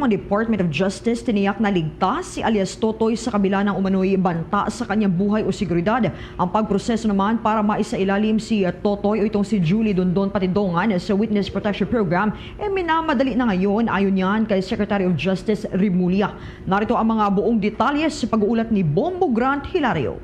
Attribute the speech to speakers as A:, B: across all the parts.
A: Ang Department of Justice tiniyak na ligtas si alias Totoy sa kabila ng umano'y banta sa kanyang buhay o seguridad. Ang pagproseso naman para maisailalim si Totoy o itong si Julie Dondon Patidongan sa Witness Protection Program minamadali na ngayon ayon yan kay Secretary of Justice Remulla. Narito ang mga buong detalye sa pag-uulat ni Bombo Grant Hilario.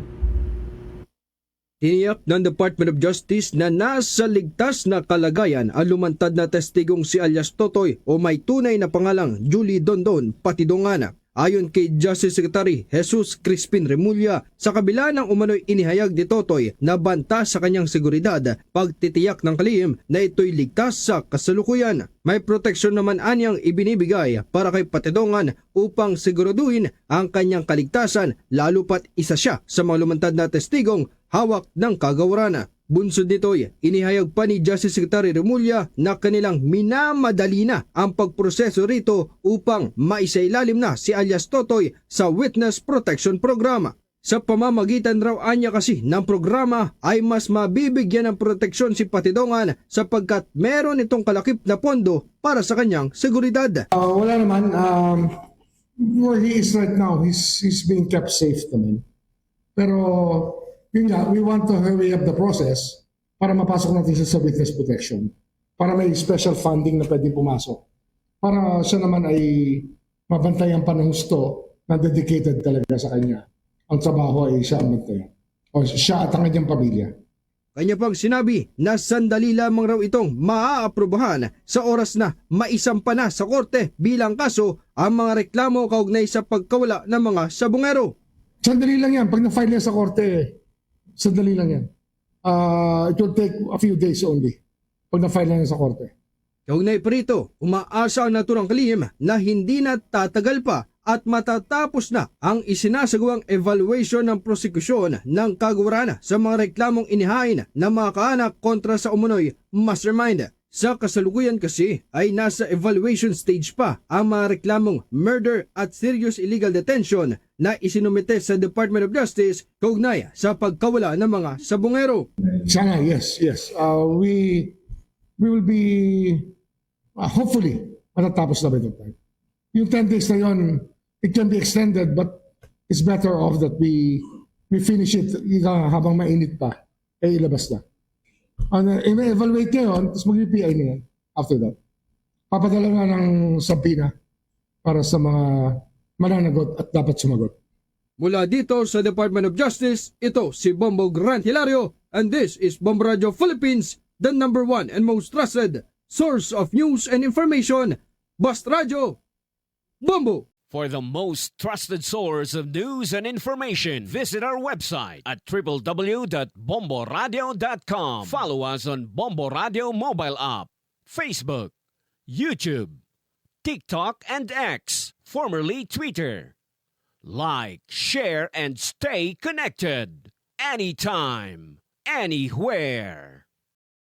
B: Tiniyak ng Department of Justice na nasa ligtas na kalagayan ang lumantad na testigong si alias Totoy o may tunay na pangalang Julie Dondon Patidongan. Ayon kay Justice Secretary Jesus Crispin Remulla, sa kabila ng umano'y inihayag ni Totoy na banta sa kanyang seguridad, pagtitiyak ng kalihim na ito'y ligtas sa kasalukuyan. May proteksyon naman anyang ibinibigay para kay Patidongan upang siguraduhin ang kanyang kaligtasan, lalo pat isa siya sa mga lumantad na testigong hawak ng kagawaran. Bunsod nito'y inihayag pa ni Justice Secretary Remulla na kanilang minamadali na ang pagproseso rito upang maisailalim na si alias Totoy sa Witness Protection Program. Sa pamamagitan raw anya kasi ng programa ay mas mabibigyan ng proteksyon si Patidongan sapagkat meron itong kalakip na pondo para sa kanyang seguridad.
C: Wala naman. Where he is right now, he's being kept safe naman. Pero yun nga, we want to hurry up the process para mapasok natin siya sa witness protection. Para may special funding na pwedeng pumasok. Para siya naman ay mabantayan pa ng husto na dedicated talaga sa kanya. Ang trabaho ay siya ang bantayan. O siya at ang kanyang pamilya.
B: Kanya pang sinabi na sandali lamang raw itong maaaprubahan sa oras na maisampa na sa korte bilang kaso ang mga reklamo kaugnay sa pagkawala ng mga sabungero.
C: Sandali lang yan. Pag na-file yan sa korte, sandali lang yan. It will take a few days only pag na-file yan sa korte.
B: Kaugnay pa rito, umaasa ang naturang kalihim na hindi na tatagal pa at matatapos na ang isinasagawang evaluation ng prosekusyon ng kagawaran sa mga reklamong inihain ng mga kaanak kontra sa umunoy mastermind. Sa kasalukuyan kasi ay nasa evaluation stage pa ang mga reklamong murder at serious illegal detention na isinumite sa Department of Justice kaugnay sa pagkawala ng mga sabungero.
C: Sana, yes. We will be, hopefully, matatapos na ba ito? Yung 10 days na yun, it can be extended, but it's better off that we finish it habang mainit pa, ilabas na. I-evaluate niya yun, tapos mag-PI niya yan after that. Papadala nga ng sabina para sa mga mananagot at dapat sumagot.
B: Mula dito sa Department of Justice, ito si Bombo Grant Hilario, and this is Bombo Radio Philippines, the #1 and most trusted source of news and information. Basta Radio, Bombo!
D: For the most trusted source of news and information, visit our website at www.bomboradio.com. Follow us on Bombo Radio mobile app, Facebook, YouTube, TikTok, and X, formerly Twitter. Like, share, and stay connected. Anytime, anywhere.